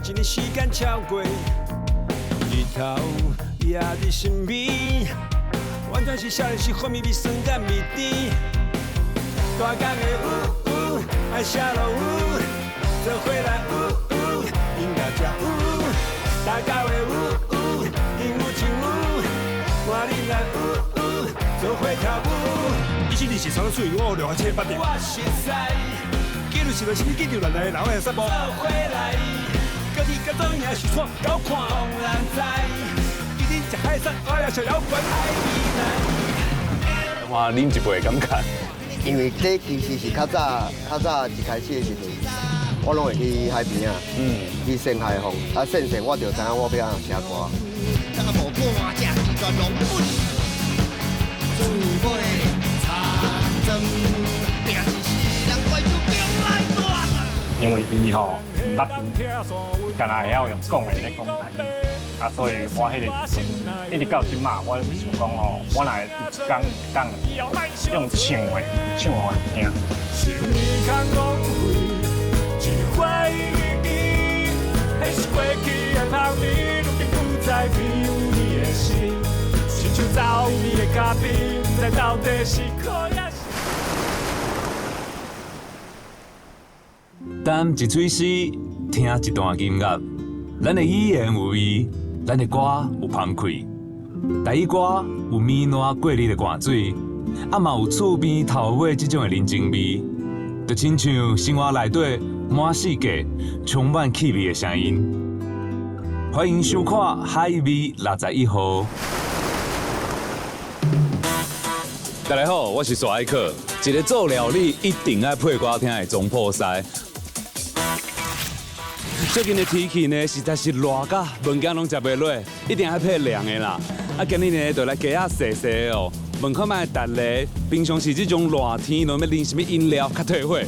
一年时间超过，日头也伫身边，完全是少年时幻灭美酸甲蜜甜。大江的呜，爱下落雨，做伙来呜，音乐才有。大家的呜，音乐唱舞，换你来呜，做伙跳舞。伊是双水，我两千八点。我熟悉，记录是落是你记住咱的老的节目。做伙来，各地各种也是错，搞看让人知。一定食海产，我也想摇滚爱你来。哇，啉一杯感觉。因为这其实是较早一开始的时阵，我拢会去海边啊，去晒海风，啊晒我就知影我要写歌。因为伊吼唔捌干那会晓用讲的咧讲台语，啊，所以我迄个时阵一直到即马，我想讲吼，我若有一天用唱的听。你看浪费一回忆，那是过去的香味，如今不再庇护你的心，亲像走你的咖啡，不知到底是苦也是。谈一嘴诗，听一段音乐，咱的语言有味，咱的歌有澎湃。台语歌有绵软过日的汗水，啊嘛有厝边头尾这种的人情味，就亲像生活内底满世界充满气味的声音。欢迎收看海味61号。大家好，我是沙艾克，一个做料理一定爱配歌听的总破塞。最近的天气呢，实在是热到物件拢食袂落，一定要配凉的啦。啊，今日呢，就来加啊细细哦，问看卖大家平常时这种热天，拢要啉什么饮料较退火？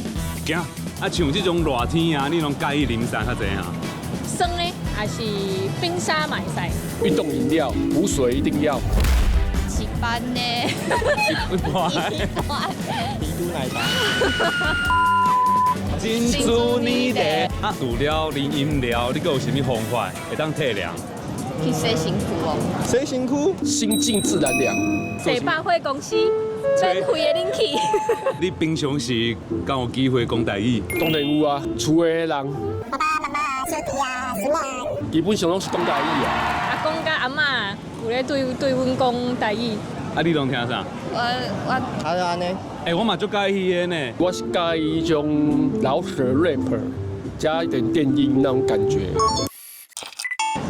行，啊，像这种热天啊，你拢介意啉啥较济啊？酸呢，还是冰沙买晒？运动饮料，补水一定要。一般呢？一般。珍珠奶茶。珍珠奶茶啊，除了啉饮料，你还有什么方法会当退凉？去洗身躯哦。洗身躯，心静自然凉。洗百货公司，免费的冷气。你平常时敢有机会讲台语？当然有啊，厝的人。爸爸妈妈、兄弟啊、孙啊，基本上拢是讲台语啊。阿公甲阿嬷有咧对阮讲台语。啊，你拢听啥？我安尼。我嘛足介意的呢。我是介意一种饶舌 rapper， 加一点电音那种感觉。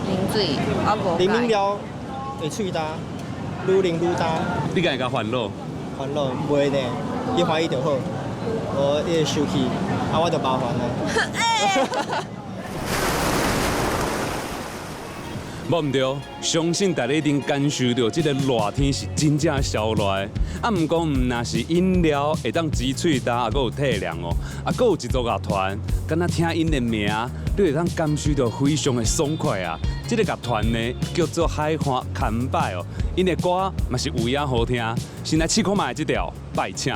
啉水，我无。啉饮料会喙焦，愈啉愈焦。你敢会甲烦恼？烦恼袂呢，伊欢喜就好。我伊会生气，啊我就麻烦了。无毋对，相信大家一定感受到这个热天是真正烧热的。啊，毋过毋若是饮料会当止喙焦，啊，佫有退凉哦。啊，佫有一组乐团，敢若听因的名，你会当感受到非常的爽快啊。这个乐团呢叫做海花牵摆哦，因的歌嘛是有影好听。先来试看卖这条《拜请》。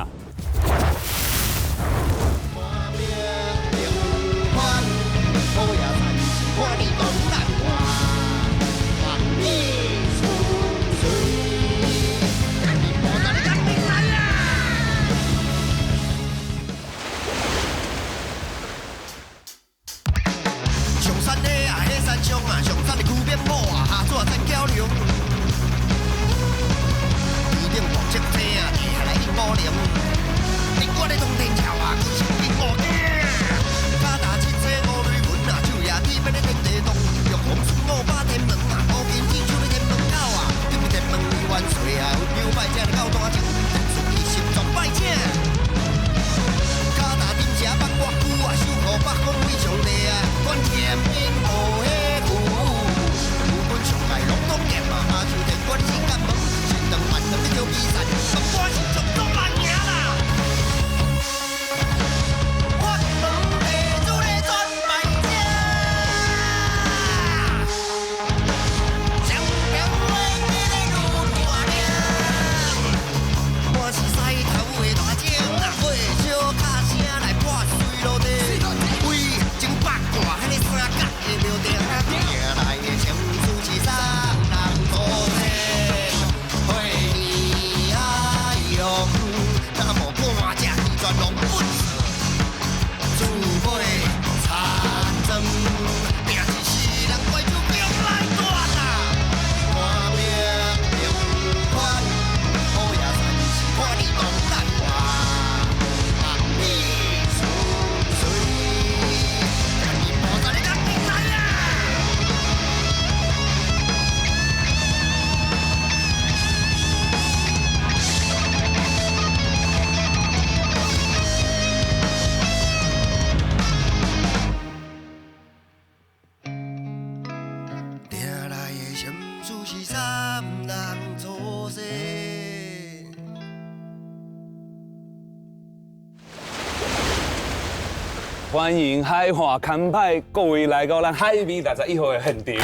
你我的冬天桥啊，欢迎海华康派各位来到咱海边61号的现场。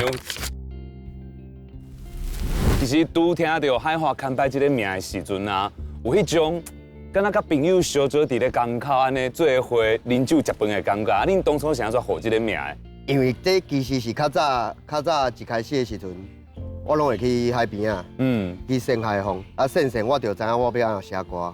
其实拄听到海华康派这个名的时阵啊，有迄种敢若甲朋友相做伫咧港口安尼做伙啉酒食饭的感觉。啊，恁当初是安怎获这个名的？因为这其实是较早一开始的时阵，我拢会去海边啊，去耍海风。啊，耍我就知影我要安怎写歌。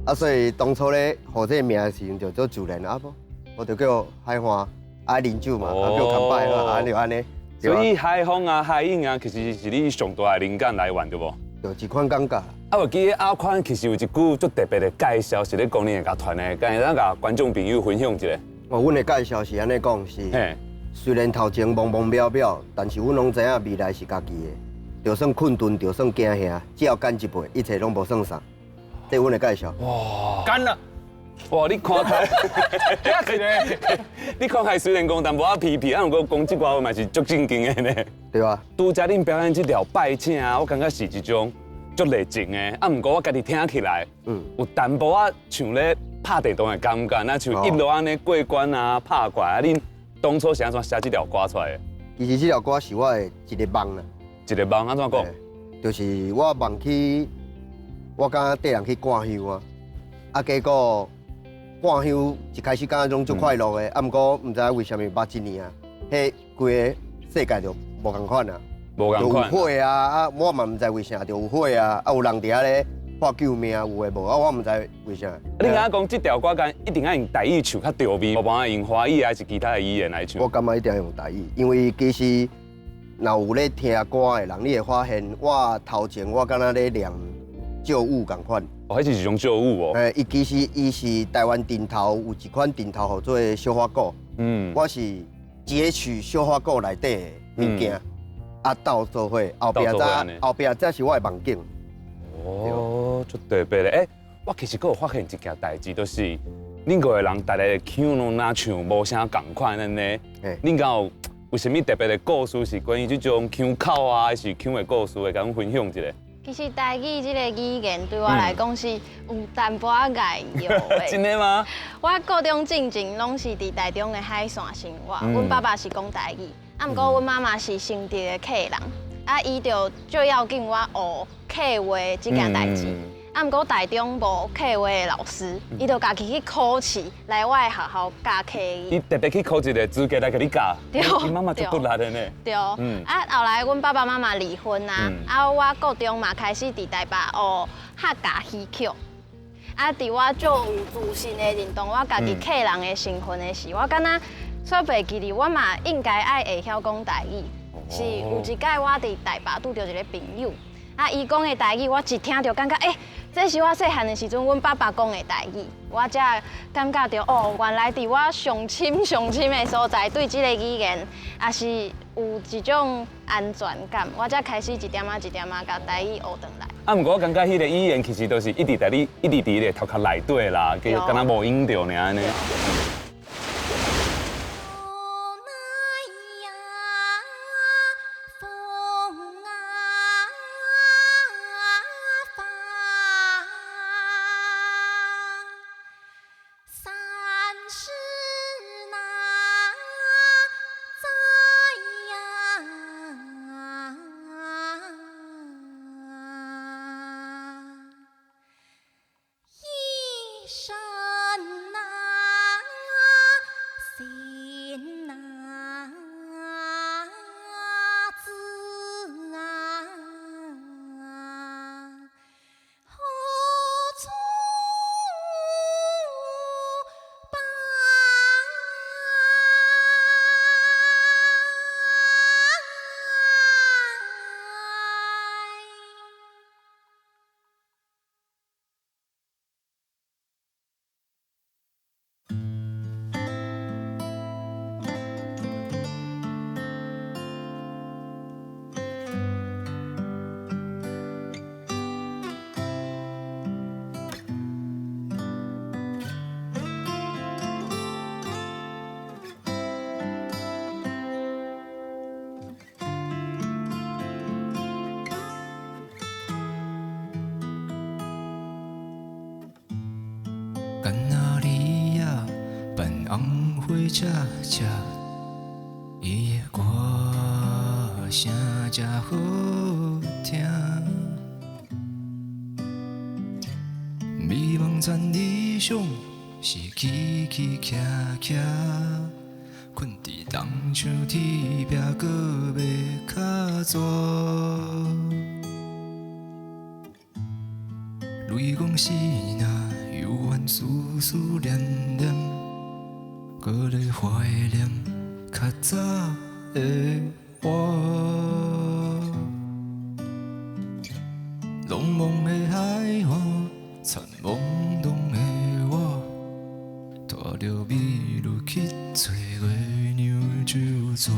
啊，所以当初咧，获这个名的时阵就做自然啊不，我就叫海花，爱啉酒嘛，啊叫康拜啊，安就安尼。所以海风啊、海影啊，其实是你上大的灵感来源，对无？就一款感觉。啊，我记得阿宽其实有一句足特别的介绍，是咧讲你乐团的，敢会咱甲观众朋友分享一下。哦，阮的介绍是安尼讲是。虽然头前懵懵渺渺，但是阮拢知影未来是家己的。就算困顿，就算惊吓，只要干一辈，一切拢无算啥。这阮的介绍。哇，干了。哇，你看开，你看开虽然讲淡薄仔皮皮，啊，不过讲这话嘛是足正经的呢。对啊。拄则恁表演这条拜请啊，我感觉是一种足热情的。啊，不过我家己听起来，有淡薄仔像咧拍地动的感觉，那像一路安尼过关啊、拍怪啊。恁当初是安怎写这条歌出来的？其实这条歌是我的一个梦啦。一个梦安怎讲？就是我梦去，我敢缀人去赶香啊，啊结果赶香一开始感觉种足快乐的，啊毋过毋知为虾米捌一年啊，迄规个世界就无共款啊，无共款。有火啊，啊我嘛毋知为啥就有火啊，啊有人伫遐咧喊救命，有诶无啊，我毋知为啥。你敢讲这条歌敢一定要用台语唱较着味，无办法用华语还是其他的语言来唱？我感觉一定要用台语，因为其实若有咧听歌的人，你会发现我头前我敢若咧念旧舞共款。哦，迄是一种旧舞哦。其实伊是台湾顶头有一款顶头号做小花鼓，我是截取小花鼓内底的物件，啊斗做伙，后壁才是我的梦境。哦，足特别咧！我其实佫有发现一件代志，就是恁五个人大家的腔拢哪唱无啥共款安尼。恁敢有啥物特别的故事是关于这种腔口啊，还是腔的故事，会甲阮分享一下？其实台语这个语言对我来讲是有淡薄仔解药的。真的吗？我高中进前拢是伫台中的海线生活，阮爸爸是讲台语，啊，毋过阮妈妈是承德的客人，啊，伊就要紧我学客话这件代志。啊，毋过台中无客话的老师，伊就家己去考试来我的学校教客语。伊特别去考一个资格来给你教，伊妈妈足骨力的呢。对，啊，后来阮爸爸妈妈离婚啊，啊，我高中嘛开始伫台北学客家戏曲。啊，伫我做有自信的认同我家己客人的身份的时，我敢若说袂记哩，我嘛应该爱会晓讲台语。是有一届我伫台北拄着一个朋友，啊，伊讲的台语我一听就感觉，这是我细汉的时阵，阮爸爸讲的台语，我才感觉到哦，原来伫我上深的所在，对这个语言也是有一种安全感，我才开始一点仔甲台语学转来。啊，不过我感觉迄个语言其实都是一直伫你头壳内底啦，佮敢若无影着尔安尼。才食，伊的歌声才好听。美梦转理想是起起徛徛，困伫东墙铁壁，搁要较蛇。泪光是那幽怨思思念念，搁咧怀念较早的我。茫茫的海岸，残懵懂的我，带着美女去找月娘就座。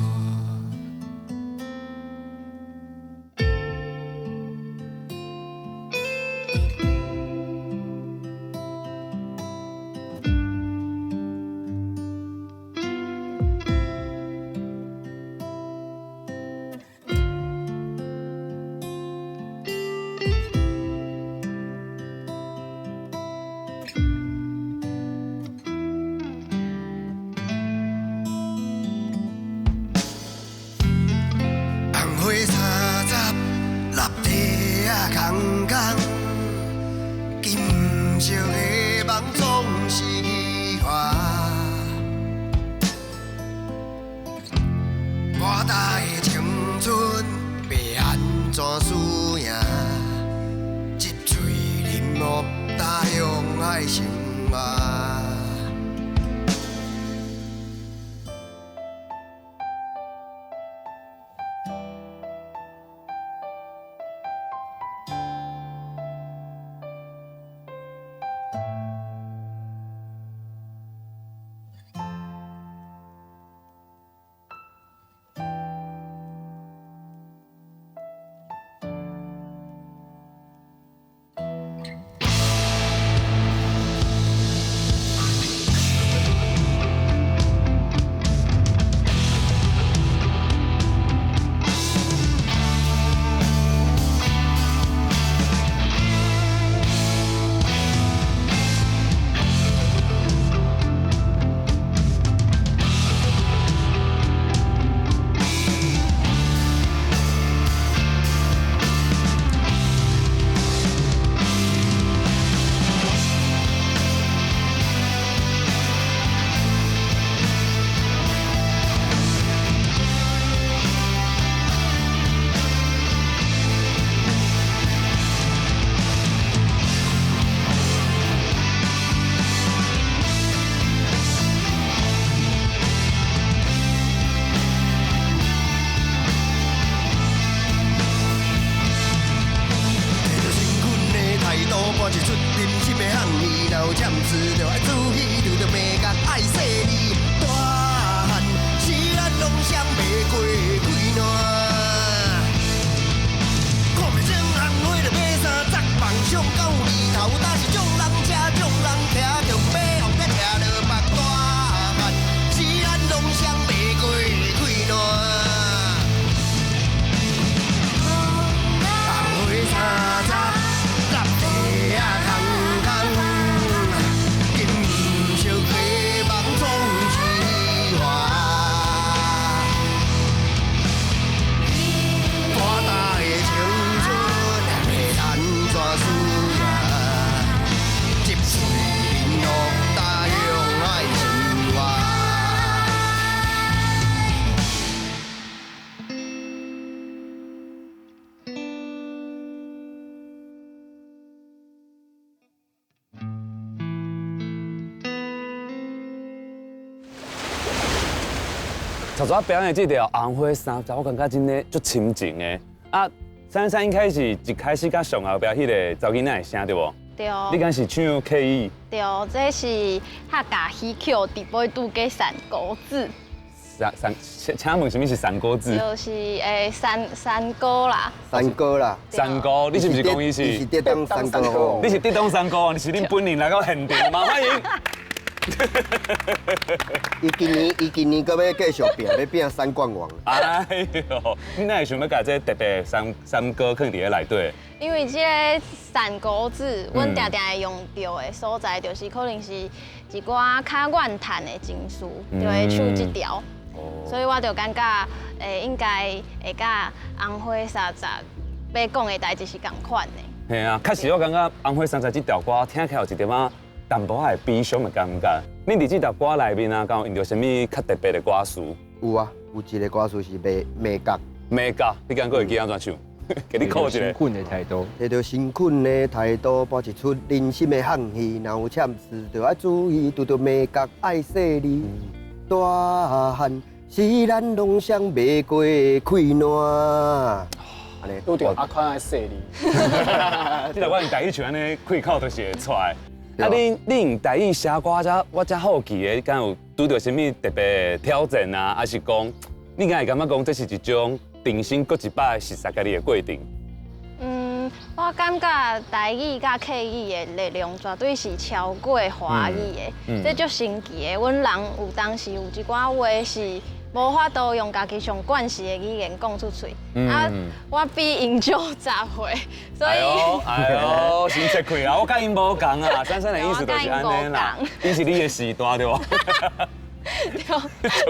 曹操表演这条《红花衫》，我感觉真的足深情的。啊，珊珊一开始甲上后壁迄个查囡仔的声对无？对。你敢是唱 K.E？ 对，这是客家戏曲伫尾拄嘅山歌子。请问什么是山歌子？就是山歌啦。山歌啦。山歌，你是不是讲伊是？你是跌当山歌。你是跌当山歌，你是恁本人来到现场嘛？欢迎。伊今年搁要继续拼，要拼三冠王。哎呦，你哪会想要把这特别三歌放伫咧内底？因为这个三果子，阮常常会用到的所在，就是可能是一寡较怨叹的情绪，就会唱这条。所以我就感觉，应该会甲红花沙杂要讲的代志是同款的。嘿啊，确实我感觉《红花山茶》这条歌听起来有一点仔淡薄仔悲伤的感觉。你伫这条歌内面啊，敢有用到什么较特别的歌词？有啊，有一个歌词是骂角。骂角，你敢会记安怎唱？给你考一个。困的态度，摕到辛苦的态度，播一出人心的放弃，若有欠事就要注意，拄到骂角爱说你。大汉是咱拢想袂过的困难。安尼，拄着阿宽爱说你。这条我用台语唱安尼，开口就是会出来。啊，你用台语写歌我才好奇的，敢有拄到什么特别的挑战啊？还是讲你敢会感觉讲这是一种重新搁一摆实实家己的过程？我感觉台语甲客语的力量绝对是超过华语的，这足神奇的。阮人有当时有一寡话是无法度用家己上惯势的语言讲出嘴，啊，我比因少10岁，所以哎呦，真切开啊！我甲因无共啊，珊珊的意思就是安尼啦，伊是你的时段对吧？对，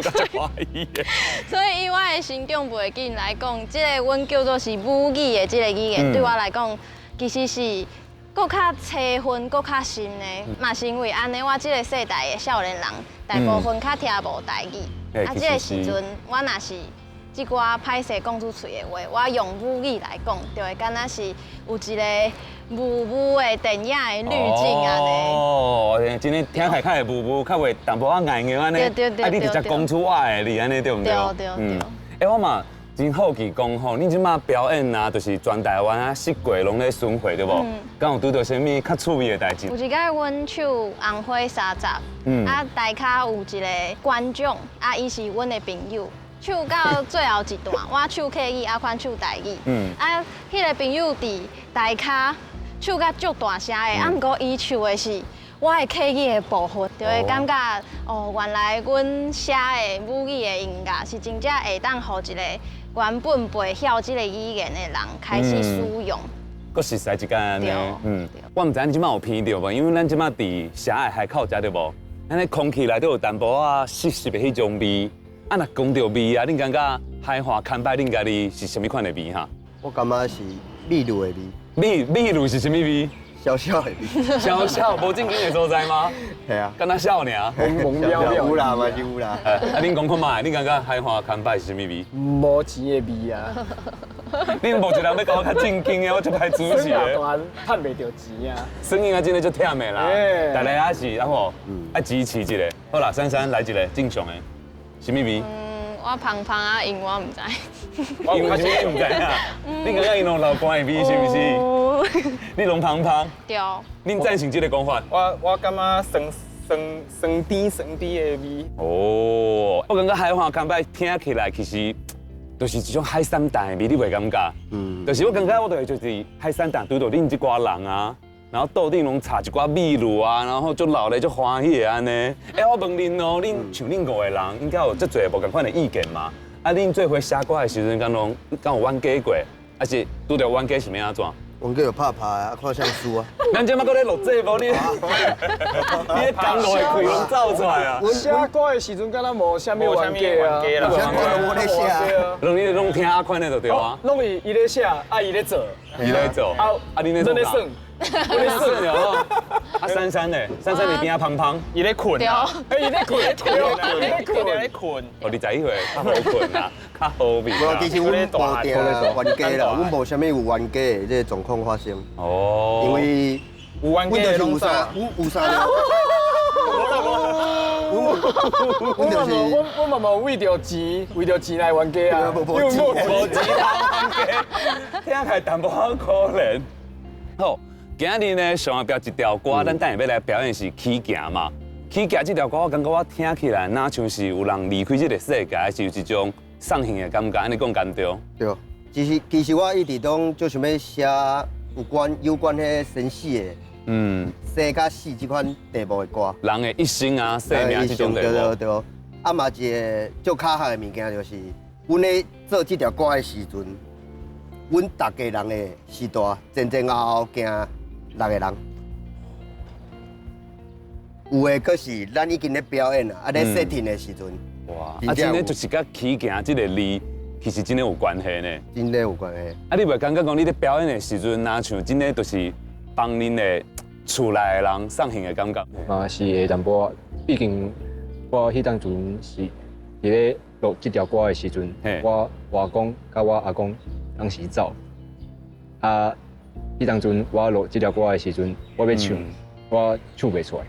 就较华语的。所以以我的成长背景来讲，这个阮叫做是母语的这个语言，对我来讲，其实是搁较切分、搁较深的。嘛是因为安尼，我这个世代的少年人，大部分较听无台语。啊，这个时阵，我若是即寡歹势讲出嘴的话，我用母语来讲，就会敢若是有一个母的电影的滤镜安尼。哦，真的听起来较会母，较袂淡薄仔硬硬安尼。对。啊，你直接讲出我的你安尼对唔对？对。哎，我嘛真好奇讲吼，你即马表演啊，就是全台湾啊4季拢咧巡回对无？敢有拄到什么较趣味的代志？有一摆阮唱《红花沙杂》，啊，台下有一个观众，啊，伊是阮的朋友。唱到最后一段，我唱客语，阿宽唱台语。啊，迄个朋友伫台下唱到足大声的，啊，毋过伊唱的是我的客语的部分，就会感觉哦，原来阮写的母语的音乐是真正会当互一个原本袂晓即个语言的人开始使用。搁实在一间安尼，我毋知你即摆有闻到无？因为咱即摆伫社的海口食着无，安尼空气内底有淡薄仔湿湿的迄种味。啊，若讲到味啊，恁感觉海华看摆恁家己是什么款的味哈？我感觉是秘鲁的味。秘鲁是什么味？小小的味。小，无正经的所在吗？系啊，敢若小尔。蒙渺渺。有啦，嘛是有啦。啊，恁讲看卖，恁感觉海华看摆是什么味？无钱的味啊！恁无一人要甲我较正经的，我就歹主持的。赚袂到钱啊！生意啊，真的足忝的啦。大家也是，啊吼，爱支持一下。好啦，珊珊来一个正常的。什么味？我胖啊，因我唔知。因为什么唔知啊？你刚刚因弄老关的味是不是？你弄胖。对。恁赞成这个讲法？我感觉酸甜的味。哦，我感觉海华看摆听起来其实就是一种海产蛋的味，你袂感觉？就是我感觉我就是海产蛋拄到恁这挂人啊。然后桌顶拢插一寡秘鲁啊，然后就老咧就欢喜的安尼。哎，我问恁哦，恁像恁5个人，应该有足侪无共款的意见嘛？啊，恁做伙写歌的时阵，敢有冤家过？还是拄着冤家是要安怎？冤家就拍啊，看像输啊。咱即马搁咧录节目，你咧讲落会开拢走出来啊！写歌的时阵，敢若无啥物冤家啊。写歌拢我咧写。拢听阿宽的就对啊。拢伊咧写，啊伊咧做。伊咧做。啊恁咧做。我咧算了，啊珊珊呢？珊珊你边仔胖，伊咧困啊，伊咧困，伊咧困。哦，你知伊会较好困啊，较好味。无，其实阮无定冤家啦，阮无啥物有冤家的这个状况发生。哦。因为有冤家的拢啥？有啥了？我嘛无为着钱来冤家啊，无钱冤家，听起来淡薄仔可怜。好。今日呢，上后标一条歌，咱等下要来表演是《起行》嘛。《起行》这条歌，我感觉我听起来，哪像是有人离开这个世界，还是有一种送行的感觉？安尼讲干对？对，其实我一直都就想要写有关迄生死的生甲死这款题目的歌。人的一生啊，生命这种题目。对。啊嘛一个最卡学的物件就是，阮咧做这条歌的时阵，阮大家人的时代前后行6个人。有的阁是咱已经咧表演啊，咧 setting 的时阵。哇！啊，真的就是甲起行这个字，其实真的有关系呢。真的有关系。啊，你袂感觉讲你咧表演的时阵，若像真的就是帮恁的厝内的人送行的感觉？嘛是会淡薄，毕竟我迄当阵是伫咧录这条歌的时阵，我外公甲我阿公当时走，啊，迄当阵我录这条歌的时阵，我要唱，我唱袂出来。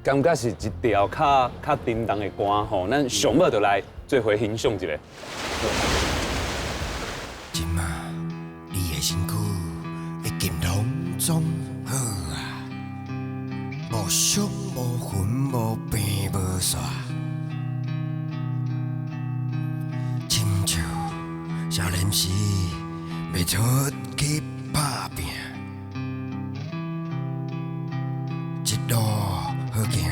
感觉是一条较沉重的歌吼，咱上尾就来做回欣赏一下。今嘛，你的身躯已经拢总好啊，无伤无痕无病无煞，亲像少年时要出去打拼，一路好行，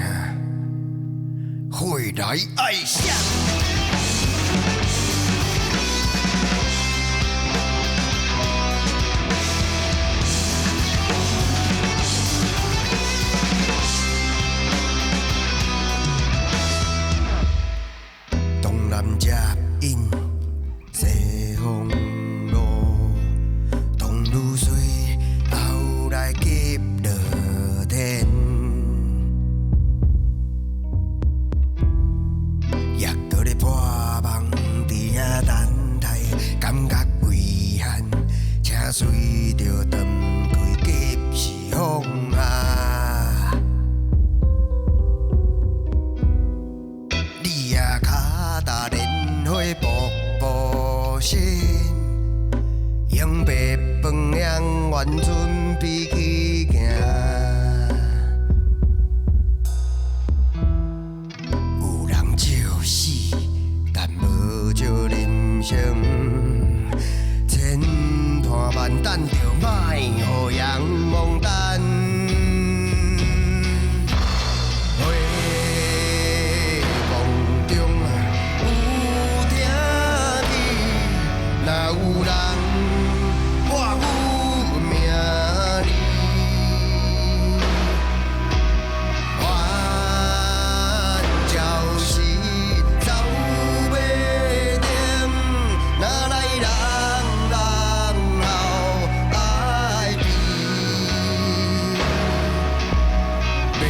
回来爱上。东南接引西风路，东流水后来急落天。也搁咧破梦伫遐等待，感觉遗憾，请随着灯开急时风啊！你也脚踏莲花步步行，用白饭样完准备去行。就人生千拖万等，着莫互人忘单。回梦中有听见，若有人我有名字，我就是走。哪来人后爱比？迷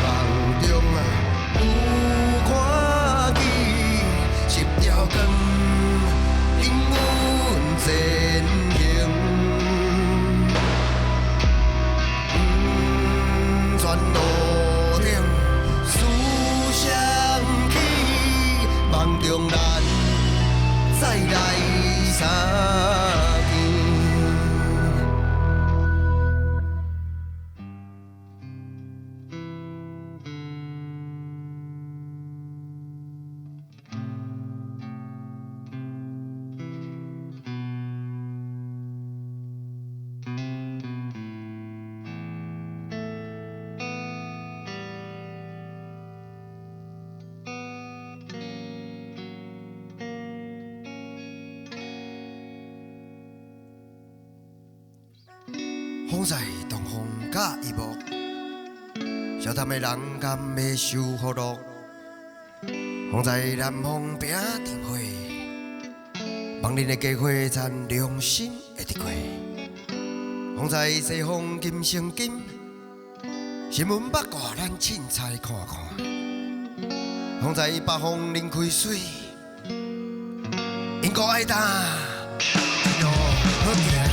梦中有看见一条光，引阮前行。全路顶思想起，梦中咱。再来相见。风在东风甲一幕，笑谈的人甘要受福禄。风在南方拼灯火，望恁的家伙咱良心会得过。风在西方金生金，新闻八卦咱凊彩看看。风在北方恁开水，因果爱打，一路好行。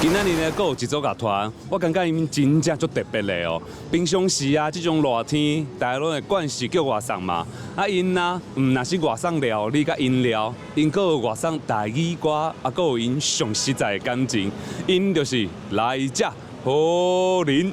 今仔日呢，阁有一组乐团，我感觉因真正足特别的哦。平常时啊，这种热天，大家拢会惯势叫外送嘛。啊，因呐，若是外送料理甲饮料，因阁有外送台语歌，啊，阁有因上实在的感情，因就是来者好人。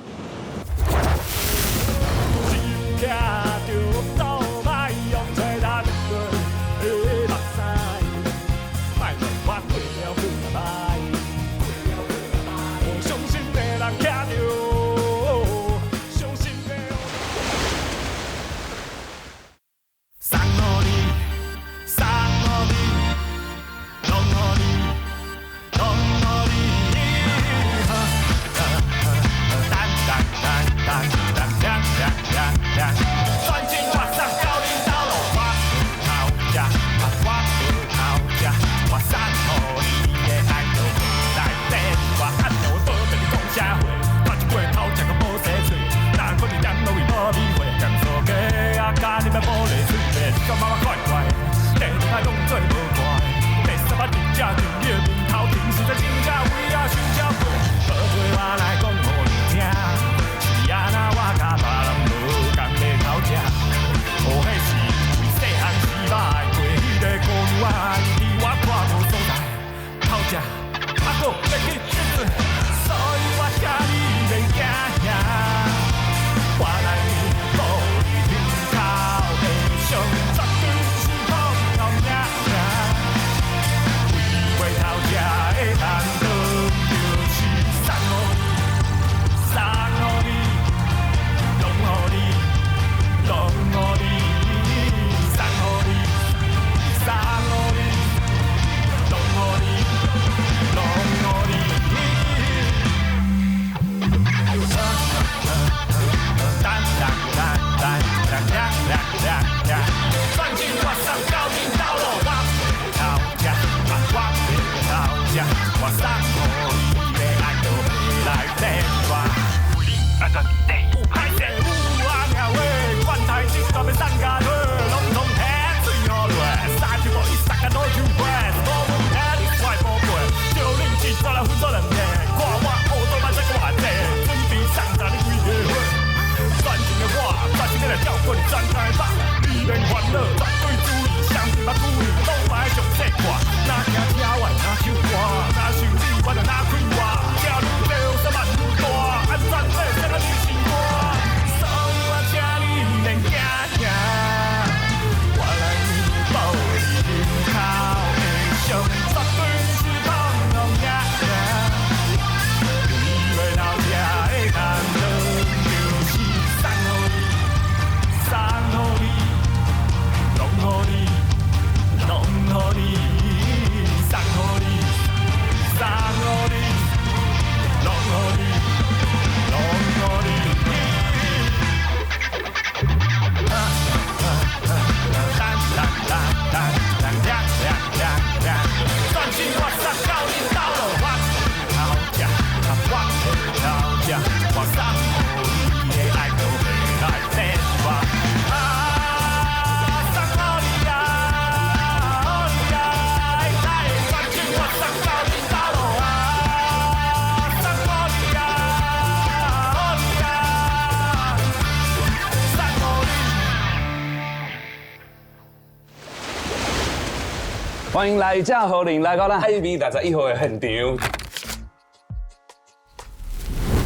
欢迎来者好人来到咱海边61号的现场。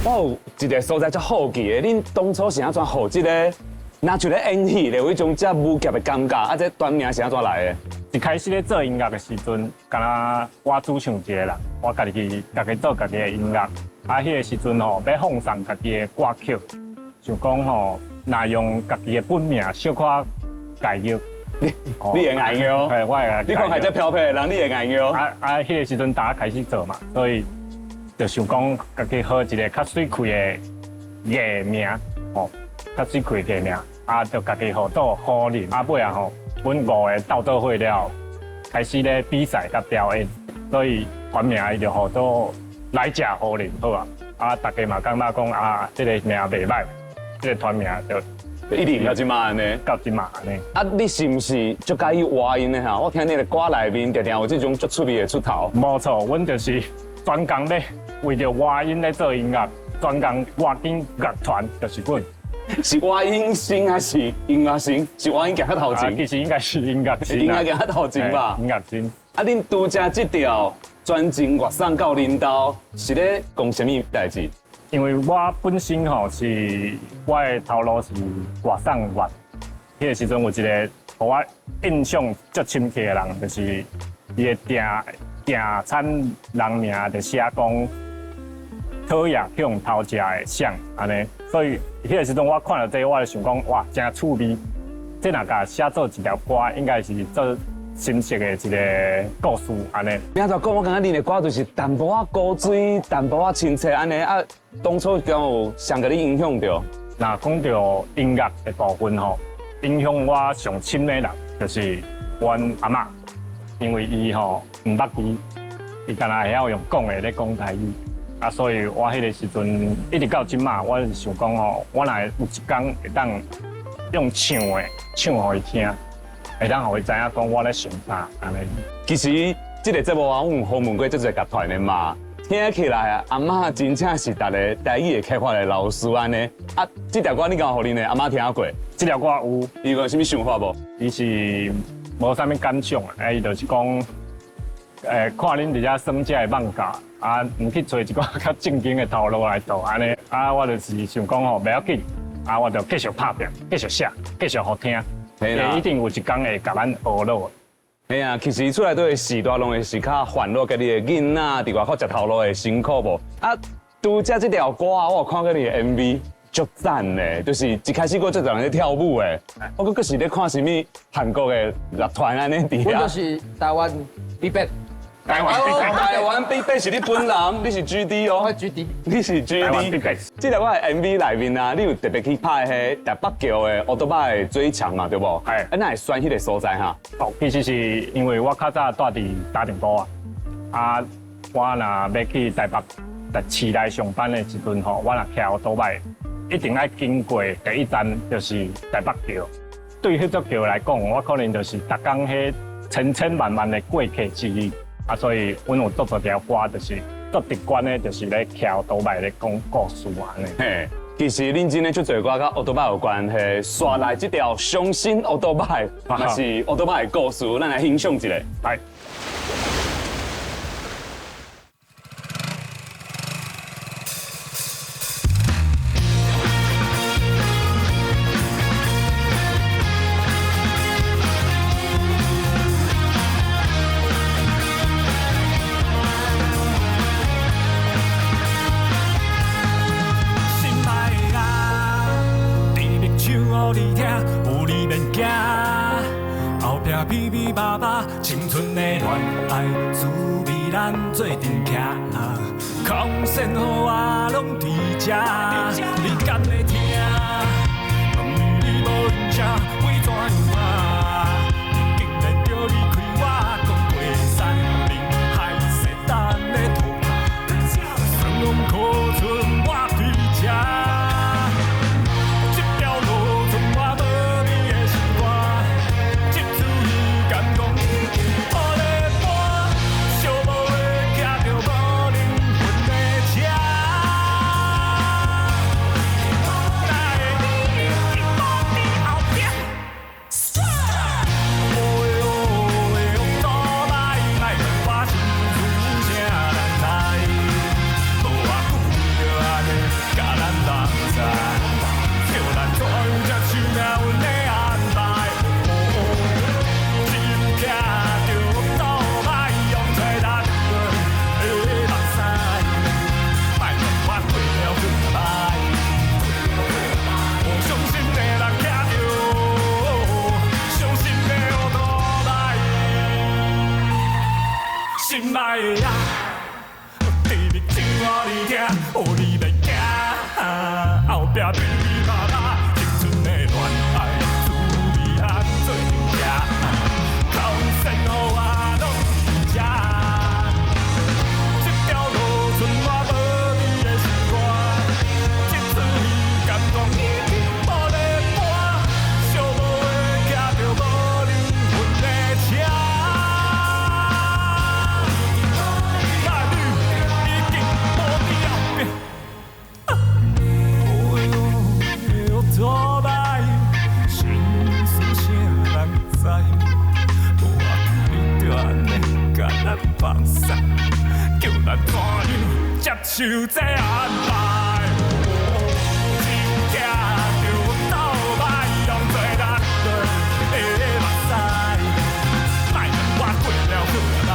我有一个所在足好奇的，恁当初是安怎学这个？拿就咧演戏，有一种遮武侠的感觉，啊，这团名是安怎来的？一开始咧做音乐的时阵，敢若我主唱一个人，我家己做家己的音乐。啊，迄个时阵吼，要奉送家己的歌曲，就讲吼，若用家己的本名小可改约。你会爱哦？系，我会。你看还在漂泊的人，你会爱哦？迄个时阵大家开始做嘛，所以就想讲家己好一个较水气的艺名，吼，较水气的艺名，啊，就家己好做好人。啊，尾啊吼，阮5个斗倒会了，开始咧比赛甲表演，所以团名伊就好做来者好人，好啊。啊，大家嘛感觉讲啊，这个名袂歹，这个团名就。一定到即嘛安尼，到即嘛安尼。啊，你是毋是足介意话音的哈？我听你的歌内面常常有这种足出名的出头。无错，阮就是专工咧为着外音咧做音乐，专攻外景乐团，就是阮。是外音星还是音乐星？是外音行较头前。其实应该是音乐星。音乐行较头前吧。音乐星。啊，恁拄则这条专辑外送到恁兜，是咧讲什么代志？因为我本身吼是我的头路是外送乐，迄个时阵有一个互我印象足深刻的人，就是伊的订餐人名就写讲讨厌向头食的相安尼，所以迄个时阵我看到这，我就想讲哇，真趣味。这若甲写做一条歌，应该是做深色的一个故事安尼。明仔讲，我感觉恁的歌就是淡薄仔古锥，淡薄仔亲切安尼啊。当初敢有上甲你影响到？那讲到音乐的部分吼，影响我上深的人就是阮阿嬷，因为伊吼唔捌字，伊敢若会晓用讲的咧讲台语，啊，所以我迄个时阵一直到今嘛，我是想讲吼，我若有一天会当用唱的唱互伊听，会当互伊知影讲我咧想啥安尼。其实这个节目啊，我有访问过这个乐团的嘛。听起来啊，阿嬷真正是大家台语的开发的老师安尼。啊，这条歌你敢互恁的阿嬷听过？这条歌有，伊有啥物想法无？伊是无啥物感想啊，伊就是讲，看恁伫遮耍遮的放假，啊，唔去找一个较正经的头路来做安尼。啊，我就是想讲吼，袂要紧，啊，我就继续拍拼，继续写，继续好听，一定有一天会甲咱学落。嘿啊，其实出来都会时代拢会是较烦恼家己的囡仔伫外口食头路会辛苦无？啊，拄则这条歌啊，我有看过你的 MV， 足赞嘞，就是一开始我做人咧跳舞的，我佫是咧看什么韩国的乐团安尼伫遐。我就是台湾 BigBang。台湾 BigBang 是你本人，你是 GD 哦。我 GD， 你是 GD。这条我的 MV 内面啊，你有特别去拍迄台北桥的奥多麦的最强嘛，对不？哎，那会选迄个所在哈？哦，其实是因为我较早住伫打电波啊，我若要去台北市内上班的时阵吼，我若骑奥多麦，一定要经过第一站就是台北桥。对迄座桥来讲，我可能就是逐工迄千万万的过客之一。啊，所以阮有做条歌，就是做直观的，就是咧骑奥多麦咧讲故事安尼。嘿，其实恁真诶出做歌甲奥多麦有关系，刷来这条伤心奥多麦，也是奥多麦的故事，咱来欣赏一下。来。比比爸爸，青春的恋爱滋味，咱做阵徛，空闲予我拢伫遮，你敢会听？问你无印象，为怎样啊？竟然叫你开我讲过山林海誓等的土瓦，算拢可剩我对遮。受这安排。真惊着倒摆，用做咱对的目屎，莫让我滚了过来。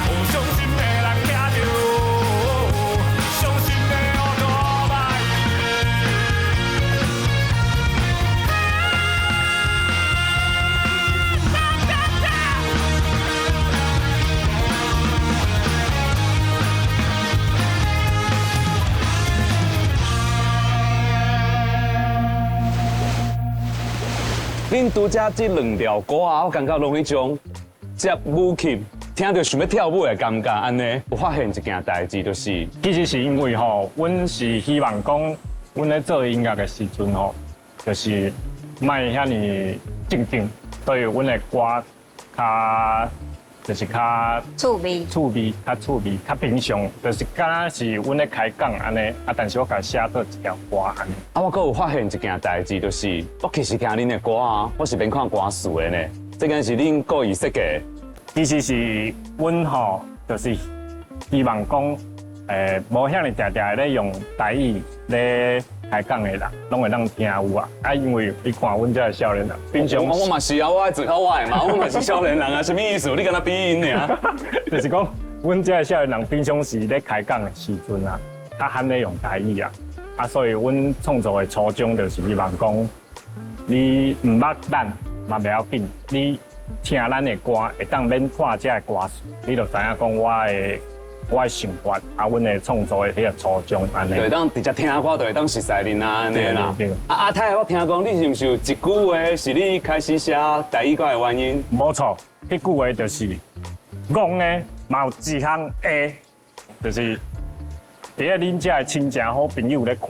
有伤心的人听着，伤心的乌大摆。恁拄则这两条歌啊，我感觉拢迄种接舞曲，听着想要跳舞的感觉，安尼有发现一件代志，就是其实是因为吼，阮是希望讲，阮咧做音乐的时阵吼，就是卖遐尼正经，所以阮的歌较就是较趣味，较平常，就是敢若是阮咧开讲安尼，啊，但是我甲写做一条歌安尼。啊，我阁有发现一件代志，就是我其实听恁的歌啊，我是免看歌词的呢，这件是恁故意设计的。其实是阮吼，就是希望讲，无遐尼常常咧用台语咧开讲的人，拢会当听有啊。啊，因为伊看阮这少年人，平常我嘛是啊，我爱自考我的嘛，我嘛是少年人啊，什么意思？你敢若比因尔？就是讲，阮这少年人平常时咧开讲的时阵啊，较罕咧用台语啊，啊，所以阮创作的初衷就是希望讲，你唔捌咱嘛袂要紧，你听咱的歌会当免看这歌词，你就知影讲我的想法，啊，阮的创作的迄个初衷安尼。就会当直接听歌，就会当熟悉恁啊安尼啦。对。啊阿泰，我听讲你是毋是有一句话是你开始写台语歌的原因？无错，迄句话就是讲呢，嘛有一项A，就是伫个恁遮的亲情好朋友咧看，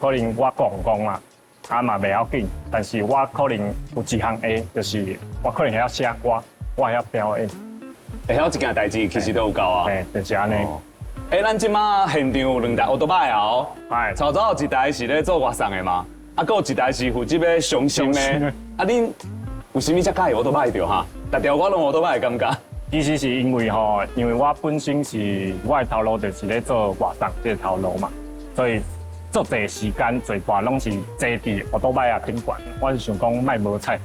可能我讲啦，啊嘛袂要紧，但是我可能有一项 A，就是我可能会晓写歌，我会晓表演。会晓一件代志，其实都有够啊。就是安尼。咱即马现场有2台奥多摆啊哦，曹操有一台是咧做外送的嘛，啊，搁有一台是负责要上新的。啊，恁有啥物才介意奥多摆着哈？逐条我拢奥多摆的感觉。其实是因为吼，因为我本身是我的头路就是咧做外送这个头路嘛，所以做侪时间做半拢是坐伫奥多摆啊顶悬。我是想讲卖无菜。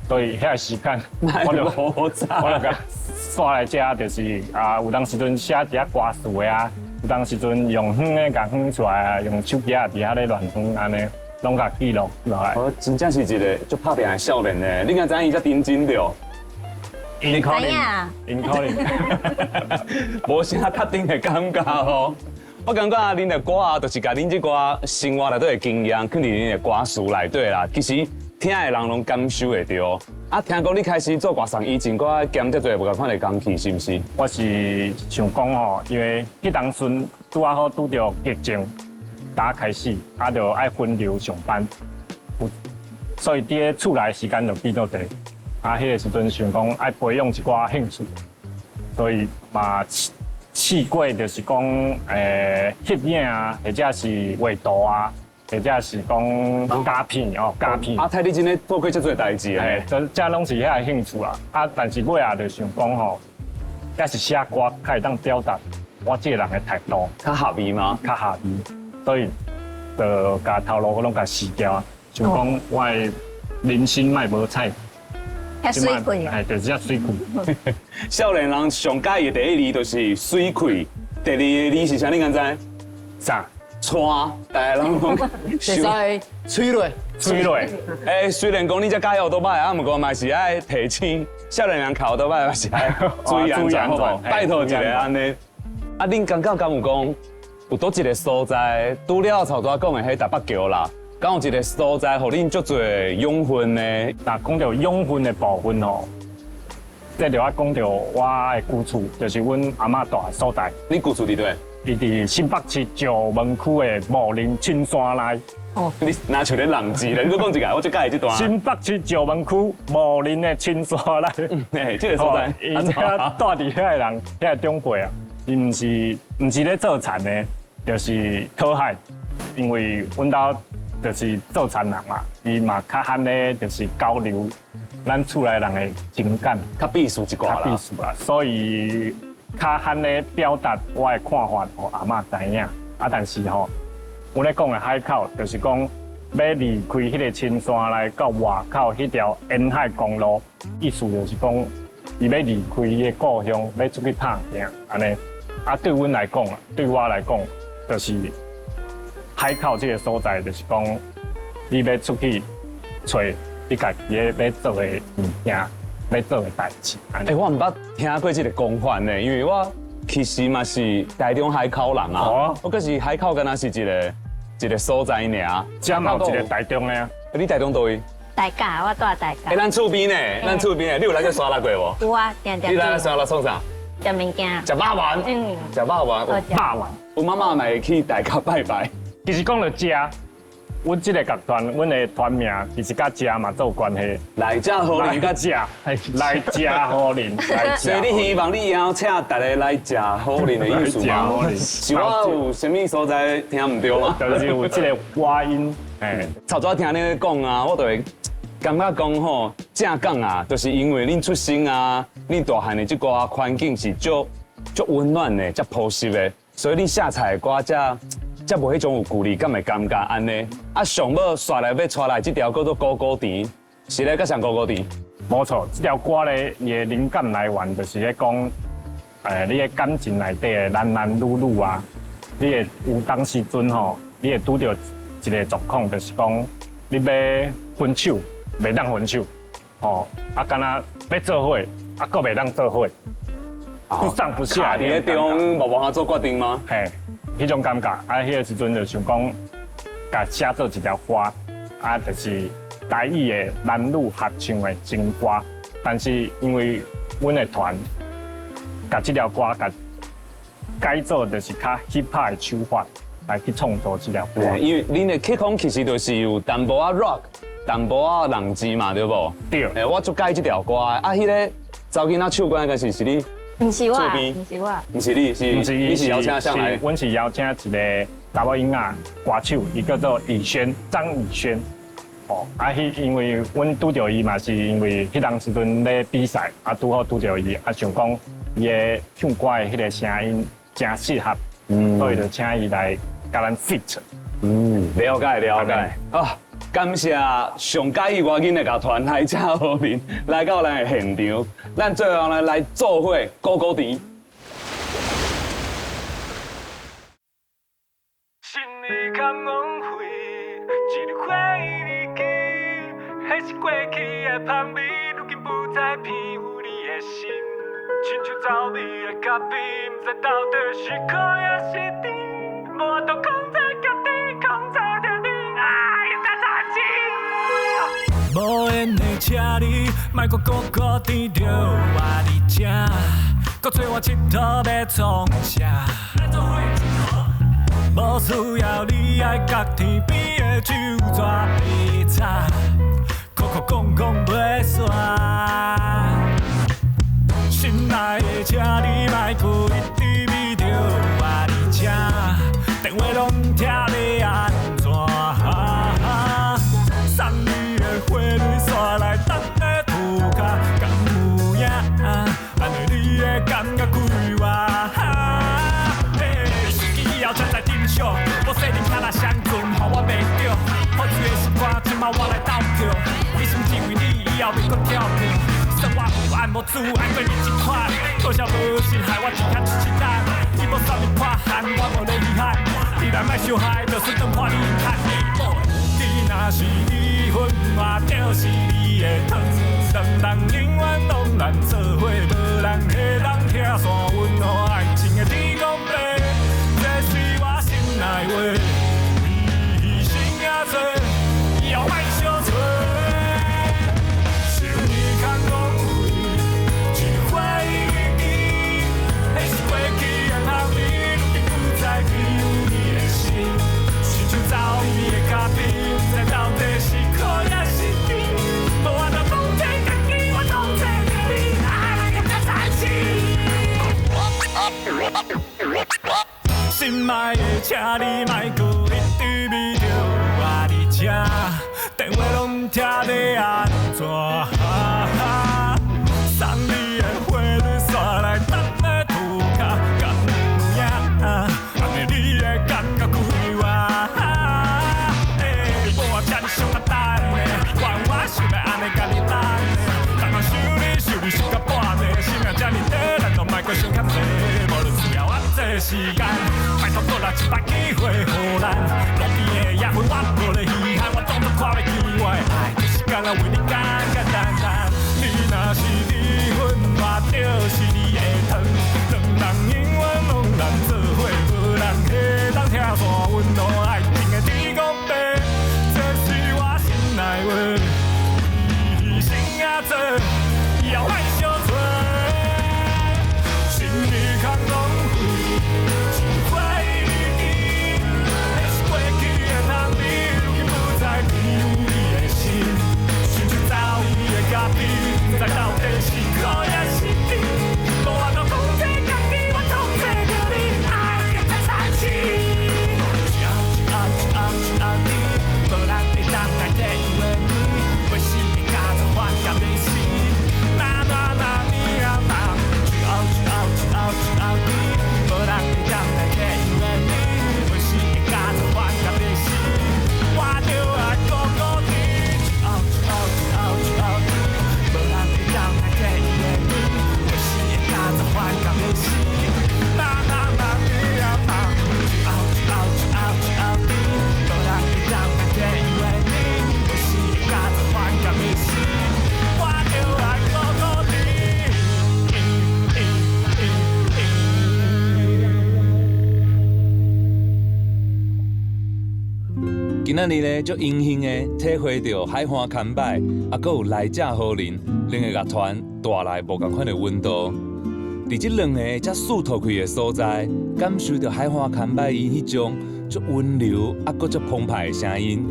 所以遐时间，我就甲刷来遮，就是啊，有当时阵写一下歌词的啊，有当时阵用哼的甲哼出来啊，用手机啊伫遐咧乱哼安尼，拢甲记录落来。哦，真正是一个足拍拼的少年呢，你敢知影伊才认真着？因可能，无啥确定的感觉哦。我感觉啊，恁的歌啊，就是甲恁这歌生活内底的经验，放伫恁的歌词内底啦。其实听的人拢感受会到。啊，听讲你开始做外送以前，我兼遮侪无共款的工去，是毋是？我是想讲吼，因为迄当阵拄好拄着疫情，打开始，啊，就爱分流上班，所以伫咧厝内时间就变到侪。啊，迄个时阵想讲爱培养一寡兴趣，所以嘛试过就是讲摄影啊，或者是画图啊，或者是讲加片哦，加片。啊，睇你真诶做过遮侪代志诶，这拢是遐兴趣啦。啊，但是我也就想讲吼，也是写歌较会当表达我这个人的态度。较合意吗？较合意，所以就甲头路我拢甲辞掉，想讲我的人生莫无彩。遐水气啊！就是遐水气。少年人上介意第一字就是水气，第二个字是啥？你敢知？啥？川，大家人讲。就是吹落。虽然讲你遮介意奥多摆啊，不过嘛是爱提醒少年人靠奥多摆嘛是爱注意安全，好不好？拜托一个安尼。啊，恁刚刚敢有讲有倒一个所在，除了曹大讲的迄台北桥啦。敢有一个所在，互恁足侪养分呢？那讲到养分的部分哦，这就要讲到我的故厝，就是阮阿嬷住的所在。你故厝伫倒？伊伫新北市石门区的茂林青山内。哦，你拿像咧人字咧，你讲一个，我最介意这段。新北市石门区茂林的青山内。嘿，这个所在。伊遮住伫遐的人，遐个长辈啊，伊毋是咧做田的，就是讨海，因为阮兜。就是做田人嘛，伊嘛较罕咧，就是交流咱厝内人的情感，较避暑一寡啦。避暑啦，所以较罕咧表达我的看法，互阿嬷知影。但是吼，阮咧讲的海口，就是讲要离开迄个青山来到外口迄条沿海公路，意思就是讲，伊要离开伊的故乡，要出去探险，安尼。对阮来讲，对我来讲，就是海口这个所在，就是讲，你要出去找你家己要做的物件，要做的代志。我毋捌听过这个讲法呢，因为我其实嘛是台中海口人啊，我可是海口敢若是一个所在尔。遮嘛有一个台中的啊，你台中倒位？大家，我住大家。咱厝边呢，咱厝边呢，你有来过沙拉过无？有啊，定定。你来沙拉创啥？食物件。食肉丸。食肉丸。肉丸。我妈妈来去大家拜拜。其实讲到食。阮这个乐团，阮的团名其实甲食嘛做有关系。来遮好邻甲食，来食好邻，来食。所以你希望你以后请大家来食好邻的意思吗？是我有啥物所在听唔对吗？就是有这个话音，早早听你讲啊，我就会感觉讲吼，正讲啊，就是因为恁出生啊，恁大汉的这个环境是足温暖的，足朴实的，所以你写出来的歌才无迄种有距离感的感觉安尼。上尾刷来要带来这条叫做《高高甜》，是咧，甲上高高甜。冇错，这条歌咧，伊的灵感来源就是咧讲，你的感情内底的男男女女啊，你会有当时阵吼，你会拄到一个状况，就是讲你要分手，袂当分手，吼，敢若要做伙，搁袂当做伙，不上不下。你咧中无办法做决定吗？嘿。迄种感觉，迄个时阵就想讲，甲写做一条歌，就是台语的男女合唱的情歌。但是因为阮的团，甲这条歌甲改做，就是较 hip hop 的手法来去创作这条歌。因为恁的曲风其实就是有淡薄仔 rock， 淡薄仔人字嘛，对不？对。我就改这条歌，迄个查囡仔唱歌应该是你。不是我，不是我，不是你，你是邀请上来，阮是邀请一个查某囡仔歌手，伊叫做以轩，张以轩。因为阮拄着伊嘛，是因为迄当时阵咧比赛，拄好拄着伊，想讲伊的唱歌的迄个声音真适合，所以就请伊来甲咱 fit。了解啊！感谢上介意我囡的甲团来遮好邻来到咱的现场，咱最后呢来做伙高高甜。心里较误会，一日回忆记，迄是过去的香味，如今不再偏附你的心，亲像走味的咖啡，不知到底是苦还是甜，无法度控制家己，控制着你。无缘的请你，莫搁孤孤甜着我伫这，搁做我佚佗要创啥？无需要你爱甲天边的酒纸白插，苦苦讲袂煞。心爱的，请你莫搁一直味着我伫这，电话拢听咧安怎？送你的花蕊线来等的涂骹，敢有影？安尼你的感觉开我。司机以后站在顶上，无细林脚来相存，予我袂着。好醉的时光，今晚我来斗叫。你是毋是为你以后袂搁跳票？生活有爱无主，爱过你一款，多少无心害我一刻一单。伊无啥物破汗，我无咧遗憾。既然莫伤害，就算当破你看你。你若是离婚，我就是你的汤。当人永远拢难做伙，无人会当拆散阮和爱情的天公地。这是我心内话，你心也多，以后莫相找。心里较误会，一日回忆记，那是过去的香味，如今不再偏有你的心，亲像走味的咖啡。到底是苦还是甜？无法度控制家己，我控制着你，爱你才在心爱的，请你莫搁一直味着我伫这，电话拢听咧安怎？送你的花蕊线来等咧涂时间，拜托搁来一摆机会予咱。路边的野花我无咧稀罕，我当作看袂见我的爱，就是干那为你简简单单。你若是离婚，我就是你的糖。两人永远拢难做伙，无人会当拆散阮路爱情的天公地，这是我心内话。为生也做，以后莫相做。心里空浪费，一回忆，那是过去的人美，如今不再庇护你的心。寻寻找伊的家己，不知到底是苦也是甜。无法度控制家己，我控制着你，爱得太残忍。一后你，无人会当来替为你，为是会加做反感的事。那你啊那，一后你，无人会当来替为你，为是会加做反感的事。我着爱孤孤你，一后你，无人会当来替为你，为是会加做反感的事。那你啊那，一后你，无人会当来替为你，为是会加做反感的事。我着爱孤孤你。今仔日呢，足荣幸的体会到海岸牵摆，搁有来者好人两个乐团带来无同款的温度。伫这两个遮疏透开的所在，感受到海岸牵摆因迄种足温柔搁足澎湃的声音。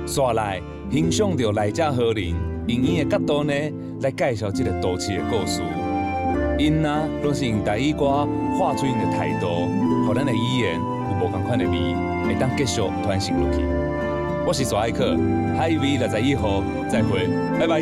煞来欣赏到来者好人用伊的角度呢，来介绍这个都市的故事。因啊，拢是用台语歌画出因的态度，互咱的语言有无同款的味，会当继续传承落去。我是沙艾克，海味61号，再会，拜拜。